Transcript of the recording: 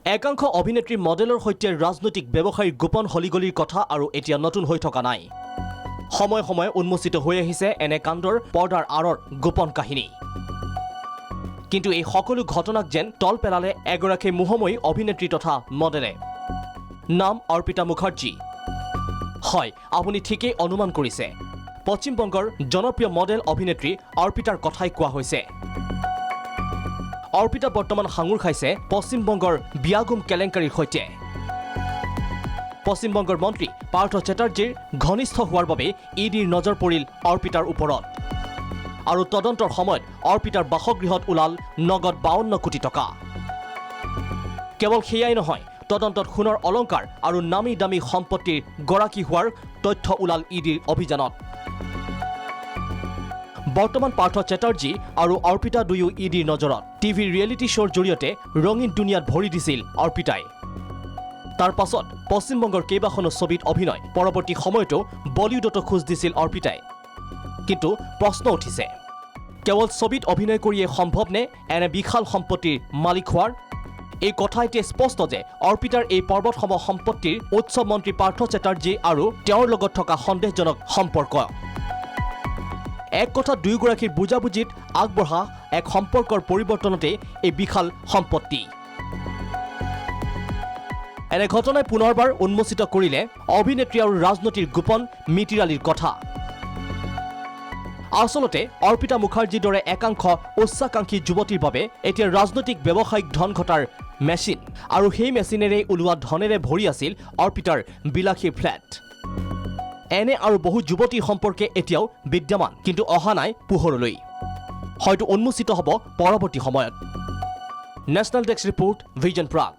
একাংশ অভিনেত্ৰী মডেলৰ সৈতে ৰাজনৈতিক ব্যৱসায়ীৰ গোপন হলিগলিৰ কথা আৰু এতিয়া নতুন হৈ থকা নাই। সময় সময় উন্মোচিত হৈ আহিছে এনে কাণ্ডৰ পৰ্দাৰ আঁৰৰ গোপন কাহিনী। কিন্তু এই সকলো ঘটনাক যেন তল পেলালে এগৰাকী মোহময়ী অভিনেত্ৰী তথা মডেলে। নাম অৰ্পিতা মুখাৰ্জী। হয়, আপুনি ঠিকেই অনুমান কৰিছে। পশ্চিমবংগৰ জনপ্ৰিয় মডেল অভিনেত্ৰী অৰ্পিতাৰ কথাই কোৱা হৈছে। অৰ্পিতা বৰ্তমান সাঙুৰ খাইছে পশ্চিমবংগৰ বিয়াগুম কেলেংকাৰীৰ সৈতে। পশ্চিমবংগৰ মন্ত্ৰী পাৰ্থ চেটাৰ্জীৰ ঘনিষ্ঠ হোৱাৰ বাবে ইডিৰ নজৰ পৰিল অৰ্পিতাৰ ওপৰত। আৰু তদন্তৰ সময়ত অৰ্পিতাৰ বাসগৃহত ওলাল নগদ 52 কোটি টকা। কেৱল সেয়াই নহয়, তদন্তত সোণৰ অলংকাৰ আৰু নামী দামী সম্পত্তিৰ গৰাকী হোৱাৰ তথ্য ওলাল ইডিৰ অভিযানত। বৰ্তমান পাৰ্থ চেটাৰ্জী আৰু অৰ্পিতা দুয়ো ইডিৰ নজৰত। টিভিৰ ৰিয়েলিটি শ্ব'ৰ জৰিয়তে ৰঙীন দুনিয়াত ভৰি দিছিল অৰ্পিতাই। তাৰ পাছত পশ্চিমবংগৰ কেইবাখনো ছবিত অভিনয়, পৰৱৰ্তী সময়তো বলিউডতো খোজ দিছিল অৰ্পিতাই। কিন্তু প্ৰশ্ন উঠিছে, কেৱল ছবিত অভিনয় কৰিয়েই সম্ভৱনে এনে বিশাল সম্পত্তিৰ মালিক হোৱাৰ? এই কথা এতিয়া স্পষ্ট যে অৰ্পিতাৰ এই পৰ্বতসম সম্পত্তিৰ উৎস মন্ত্ৰী পাৰ্থ চেটাৰ্জী আৰু তেওঁৰ লগত থকা সন্দেহজনক সম্পৰ্ক। এক কথা দুয়োগৰাকীৰ বুজাবুজিত আগবঢ়া এক সম্পৰ্কৰ পৰিৱৰ্তনতে এই বিশাল সম্পত্তি। এনে ঘটনাই পুনৰবাৰ উন্মোচিত কৰিলে অভিনেত্ৰী আৰু ৰাজনীতিৰ গোপন মিতিৰালিৰ কথা। আচলতে অৰ্পিতা মুখাৰ্জীৰ দৰে একাংশ উচ্চাকাংক্ষী যুৱতীৰ বাবে এতিয়া ৰাজনৈতিক ব্যৱসায়িক ধন ঘটাৰ মেচিন, আৰু সেই মেচিনেৰে ওলোৱা ধনেৰে ভৰি আছিল অৰ্পিতাৰ বিলাসী ফ্লেট। এনে আৰু বহু যুৱতীৰ সম্পৰ্কে এতিয়াও বিদ্যমান, কিন্তু অহা নাই পোহৰলৈ। হয়তো উন্মোচিত হ'ব পৰৱৰ্তী সময়ত। National desk report, vision Prag.